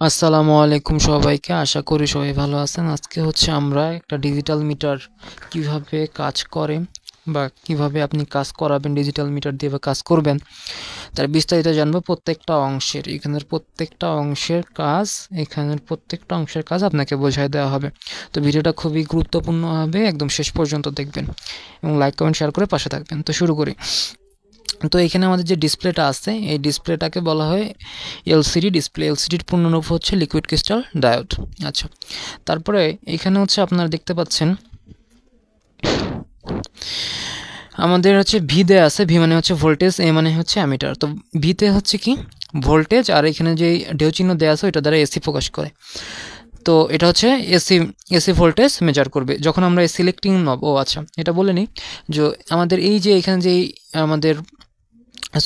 আসসালামু আলাইকুম সবাইকে। আশা করি সবাই ভালো আছেন। আজকে হচ্ছে আমরা একটা ডিজিটাল মিটার কিভাবে কাজ করে বা কিভাবে আপনি কাজ করাবেন ডিজিটাল মিটার দিয়ে বা কাজ করবেন তার বিস্তারিত জানবো। এখানের প্রত্যেকটা অংশের কাজ আপনাকে বোঝায় দেওয়া হবে। তো ভিডিওটা খুবই গুরুত্বপূর্ণ হবে, একদম শেষ পর্যন্ত দেখবেন এবং লাইক কমেন্ট শেয়ার করে পাশে থাকবেন। তো শুরু করি। তো এখানে আমাদের যে ডিসপ্লেটা আছে এই ডিসপ্লেটাকে বলা হয় এলসিডি ডিসপ্লে। এলসিডির পূর্ণরূপ হচ্ছে লিকুইড ক্রিস্টাল ডায়োড। আচ্ছা, তারপরে এখানে হচ্ছে আপনারা দেখতে পাচ্ছেন আমাদের হচ্ছে ভি দেয়া আছে। ভি মানে হচ্ছে ভোল্টেজ, এ মানে হচ্ছে অ্যামিটার। তো ভিতে হচ্ছে কি ভোল্টেজ, আর এখানে যে ঢেউ চিহ্ন দেওয়া আছে ওইটা দ্বারা এসি প্রকাশ করে। তো এটা হচ্ছে এসি ভোল্টেজ মেজার করবে যখন আমরা সিলেক্টিং নব। আচ্ছা, এটা বলে নিই যে আমাদের এই যে এখানে যে আমাদের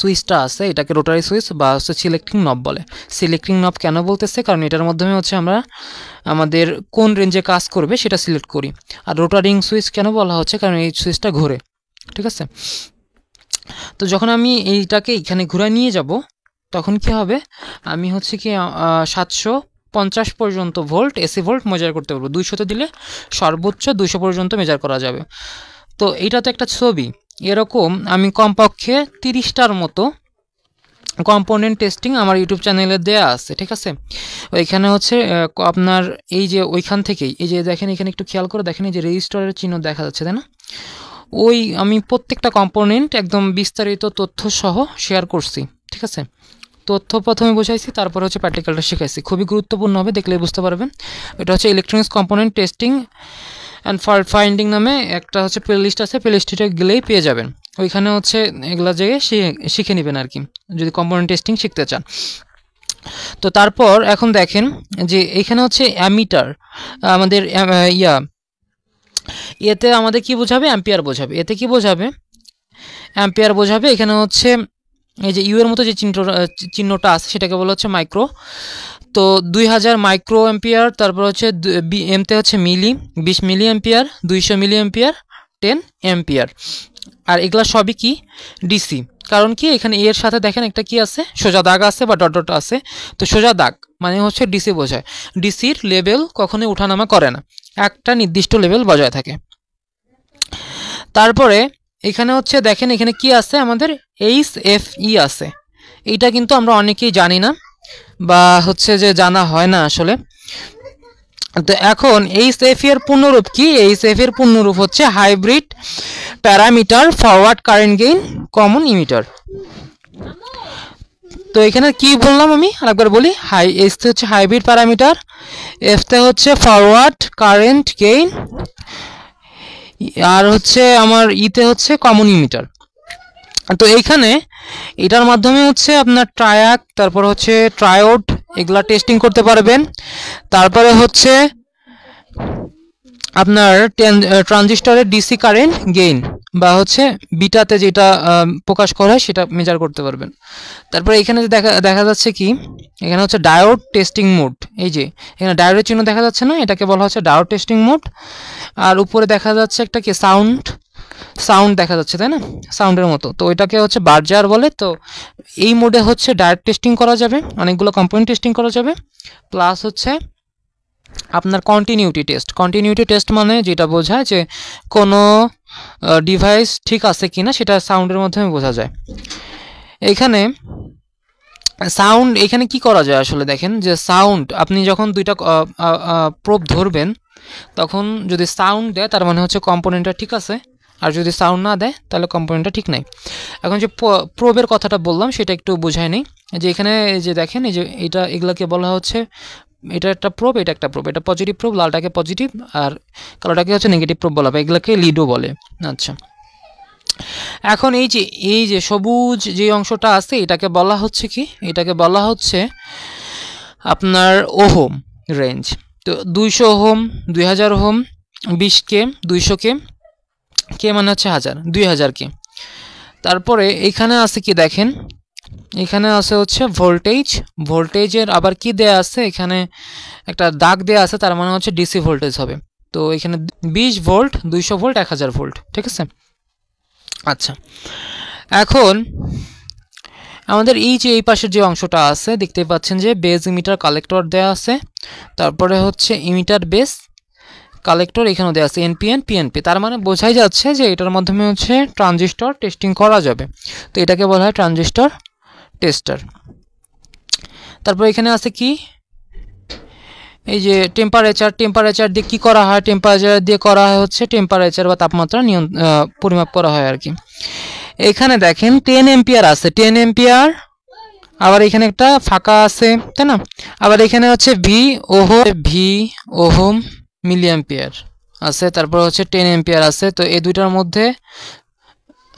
সুইচটা আছে এটাকে রোটারি সুইচ বা হচ্ছে সিলেক্টিং নব বলে। সিলেক্টিং নব কেন বলতেছে, কারণ এটার মাধ্যমে হচ্ছে আমরা আমাদের কোন রেঞ্জে কাজ করবে সেটা সিলেক্ট করি। আর রোটারিং সুইচ কেন বলা হচ্ছে, কারণ এই সুইচটা ঘোরে। ঠিক আছে, তো যখন আমি এইটাকে এখানে ঘুরে নিয়ে যাব তখন কি হবে, আমি হচ্ছে কি 750 পর্যন্ত ভোল্ট এসি ভোল্ট মেজার করতে পারবো। 200তে দিলে সর্বোচ্চ 200 পর্যন্ত মেজার করা যাবে। তো এইটা তো একটা ছবি, এরকম আমি কমপক্ষে 30টার মতো কম্পোনেন্ট টেস্টিং আমার ইউটিউব চ্যানেলে দেয়া আছে। ঠিক আছে, ওইখানে হচ্ছে আপনার এই যে ওইখান থেকেই এই যে দেখেন, এখানে একটু খেয়াল করে দেখেন এই যে রেজিস্টারের চিহ্ন দেখা যাচ্ছে, তাই না? ওই আমি প্রত্যেকটা কম্পোনেন্ট একদম বিস্তারিত তথ্য সহ শেয়ার করছি। ঠিক আছে, তথ্য প্রথমে বোঝাইছি, তারপরে হচ্ছে প্র্যাকটিক্যালটা শেখাইছি। খুবই গুরুত্বপূর্ণ হবে, দেখলে বুঝতে পারবেন। এটা হচ্ছে electronics component testing and fault finding নামে একটা হচ্ছে প্লেলিস্ট আছে, প্লেলিস্টে গেলেই পেয়ে যাবেন। ওইখানে হচ্ছে এগুলা জায়গায় শিখে নেবেন আর কি, যদি কম্পোনেন্ট টেস্টিং শিখতে চান। তো তারপর এখন দেখেন যে এখানে হচ্ছে অ্যামিটার আমাদের এতে আমাদের কি বোঝাবে, অ্যাম্পিয়ার বোঝাবে। এতে কি বোঝাবে, অ্যাম্পিয়ার বোঝাবে। এখানে হচ্ছে এই যে ইউ এর মতো যে চিহ্নটা আছে সেটাকে বলা হচ্ছে মাইক্রো। তো 2000 মাইক্রো অ্যাম্পিয়ার, তারপর হচ্ছে এমতে হচ্ছে milli, 20 milliampere, 200 milliampere, 10 ampere. আর এগুলা সবই কি ডিসি। কারণ কি এখানে এর সাথে দেখেন একটা কি আছে, সোজা দাগ আছে বা ডট ডট আছে। তো সোজা দাগ মানে হচ্ছে ডিসি বোঝায়। ডিসির লেভেল কখনোই ওঠানামা করে না, একটা নির্দিষ্ট লেভেল বজায় থাকে। তারপরে এখানে হচ্ছে দেখেন এখানে কি আছে, আমাদের এইচএফই আছে। এইটা কিন্তু আমরা অনেকেই জানি না বা হচ্ছে যে জানা হয় না আসলে। তো এখন এইচএফই এর পূর্ণরূপ কি? এইচএফ এর পূর্ণরূপ হচ্ছে hybrid parameter forward current gain common emitter. তো এখানে কি বললাম আমি আরেকবার বলি, এইচতে হচ্ছে হাইব্রিড প্যারামিটার, এফতে হচ্ছে ফরওয়ার্ড কারেন্ট গেইন, আর হচ্ছে আমার ইতে হচ্ছে কমন ইমিটার। তো এইখানে এটার মাধ্যমে হচ্ছে আপনার ট্রায়াক, তারপর হচ্ছে ট্রায়োড, এগুলা টেস্টিং করতে পারবেন। তারপরে হচ্ছে আপনার ট্রানজিস্টরের ডিসি কারেন্ট গেইন বা হচ্ছে বিটাতে যেটা প্রকাশ করা হয় সেটা মেজার করতে পারবেন। তারপরে এখানে যে দেখা যাচ্ছে কি, এখানে হচ্ছে ডায়োড টেস্টিং মোড। এই যে এখানে ডায়োডের চিহ্ন দেখা যাচ্ছে না, এটাকে বলা হচ্ছে ডায়োড টেস্টিং মোড। আর উপরে দেখা যাচ্ছে একটা কি সাউন্ড দেখা যাচ্ছে, তাই না? সাউন্ডের মতো, তো ওইটাকে হচ্ছে বার্জার বলে। তো এই মোডে হচ্ছে ডায়োড টেস্টিং করা যাবে, অনেকগুলো কম্পোনেন্ট টেস্টিং করা যাবে। প্লাস হচ্ছে আপনার কন্টিনিউটি টেস্ট মানে যেটা বোঝায় যে কোনো ডিভাইস ঠিক আছে কিনা সেটা সাউন্ডের মাধ্যমে বোঝা যায়। এখানে সাউন্ড এখানে কি করা যায় আসলে দেখেন, যে সাউন্ড আপনি যখন দুইটা প্রোব ধরবেন তখন যদি সাউন্ড দেয় তার মানে হচ্ছে কম্পোনেন্টটা ঠিক আছে, আর যদি সাউন্ড না দেয় তাহলে কম্পোনেন্টটা ঠিক নাই। এখন যে প্রোবের কথাটা বললাম সেটা একটু বোঝায় নেই। যে এখানে এই যে দেখেন এই যে এগুলাকে বলা হচ্ছে, এটা একটা প্রোব, এটা একটা প্রোব, এটা পজিটিভ প্রোব, লালটাকে পজিটিভ আর কালোটাকে হচ্ছে নেগেটিভ প্রোব বলা হয়, এগুলোকে লিডো বলে। আচ্ছা, এখন এই যে সবুজ যে অংশটা আছে এটাকে বলা হচ্ছে কি, এটাকে বলা হচ্ছে আপনার ওহম রেঞ্জ। তো 200 ওহম, 2000 ওহম, 20K, 200K, কে মানে হচ্ছে 1000, 2000K। তারপরে এখানে আছে কি দেখেন, এখানে আছে হচ্ছে ভোল্টেজের আবার কি দেয়া আছে, এখানে একটা দাগ দেয়া আছে, তার মানে হচ্ছে ডিসি ভোল্টেজ হবে। তো এখানে 20 ভোল্ট, 200 ভোল্ট, 1000 ভোল্ট। ঠিক আছে, আচ্ছা এখন আমাদের এই যে এই পাশের যে অংশটা আছে দেখতে পাচ্ছেন যে বেস ইমিটার কালেক্টর দেওয়া আছে, তারপরে হচ্ছে ইমিটার বেস কালেক্টর এখানেও দেওয়া আছে এনপিএন পিএনপি। তার মানে বোঝাই যাচ্ছে যে এটার মাধ্যমে হচ্ছে ট্রানজিস্টর টেস্টিং করা যাবে। তো এটাকে বলা হয় ট্রানজিস্টর টেস্টার। তারপর এখানে আছে কি, এই যে টেম্পারেচার দিয়ে কি করা হয়, টেম্পারেচার দিয়ে করা হয় হচ্ছে টেম্পারেচার বা তাপমাত্রা পরিমাপ করা হয় আর কি। এখানে দেখেন 10 এম্পিয়ার আছে, 10 এম্পিয়ার, আবার এখানে একটা ফাঁকা আছে, তাই না? আবার এখানে হচ্ছে ভি ওহম মিলি এম্পিয়ার আছে, তারপর হচ্ছে 10 এম্পিয়ার আছে। তো এই দুইটার মধ্যে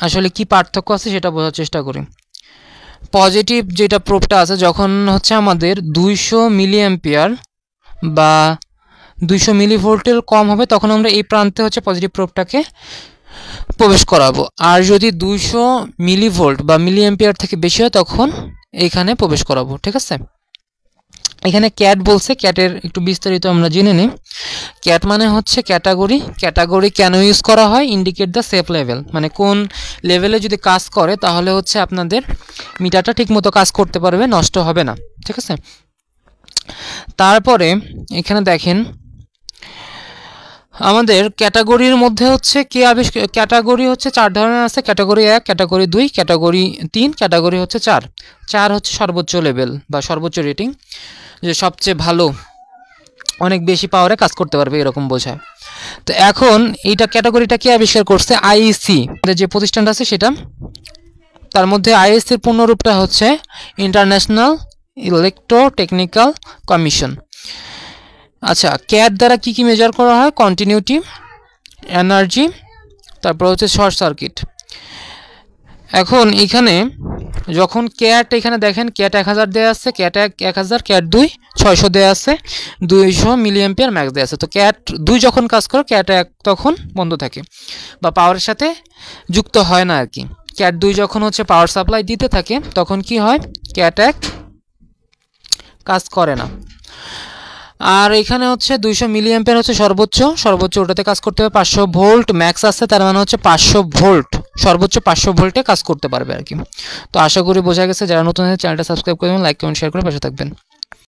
আসলে কি পার্থক্য আছে সেটা বোঝার চেষ্টা করি। পজিটিভ যেটা প্রোবটা আছে, যখন হচ্ছে আমাদের 200 মিলি এম্পিয়ার বা 200 মিলি ভোল্টের কম হবে তখন আমরা এই প্রান্তে হচ্ছে পজিটিভ প্রোবটাকে প্রবেশ করাবো। আর যদি 200 মিলি ভোল্ট বা মিলি এম্পিয়ার থেকে বেশি হয় তখন এইখানে প্রবেশ করাবো, ঠিক আছে? এখানে ক্যাট বলছে, ক্যাটের একটু বিস্তারিত আমরা জেনে নিই। ক্যাট মানে হচ্ছে ক্যাটাগরি কেন ইউজ করা হয়, ইন্ডিকেট দ্য সেফ লেভেল, মানে কোন লেভেলে যদি কাজ করে তাহলে হচ্ছে আপনাদের মিটারটা ঠিকমতো কাজ করতে পারবে, নষ্ট হবে না, ঠিক আছে? তারপরে এখানে দেখেন আমাদের ক্যাটাগরির মধ্যে হচ্ছে ক্যাটাগরি হচ্ছে 4 ধরনের আছে, ক্যাটাগরি 1, ক্যাটাগরি 2, ক্যাটাগরি 3, ক্যাটাগরি হচ্ছে 4 হচ্ছে সর্বোচ্চ লেভেল বা সর্বোচ্চ রেটিং, যে সবচেয়ে ভালো, অনেক বেশি পাওয়ারে কাজ করতে পারবে এরকম বোঝায়। তো এখন এইটা ক্যাটাগরিটা কে আবিষ্কার করছে? আইইসি যে প্রতিষ্ঠানটা আছে সেটা। তার মধ্যে আইইসির পূর্ণরূপটা হচ্ছে ইন্টারন্যাশনাল ইলেকট্রোটেকনিক্যাল কমিশন। আচ্ছা, ক্যাট দ্বারা কি কি মেজার করা হয়? কন্টিনিউটি, এনার্জি, তারপর হচ্ছে শর্ট সার্কিট। এখন এখানে যখন ক্যাট, এখানে দেখেন ক্যাট 1000 দেওয়া আছে, ক্যাট 1 1000, ক্যাট 2 600 দেওয়া আছে, 200 মিলি অ্যাম্পিয়ার ম্যাক্স দেওয়া আছে। তো ক্যাট 2 যখন কাজ করে ক্যাট 1 তখন বন্ধ থাকে বা পাওয়ারের সাথে যুক্ত হয় না আর কি। ক্যাট 2 যখন হচ্ছে পাওয়ার সাপ্লাই দিতে থাকে তখন কি হয়? ক্যাট 1 কাজ করে না। আর এখানে হচ্ছে 200 মিলি অ্যাম্পিয়ার হচ্ছে সর্বোচ্চ ওটাতে কাজ করতে হবে। 500 ভোল্ট ম্যাক্স আছে, তার মানে হচ্ছে 500 ভোল্ট, সর্বোচ্চ 500 ভোল্টে কাজ করতে পারবে আর কি। তো আশা করি বোঝা গেছে। যারা নতুন চ্যানেলটা সাবস্ক্রাইব করবেন, লাইক কমেন্ট শেয়ার করে পাশে থাকবেন।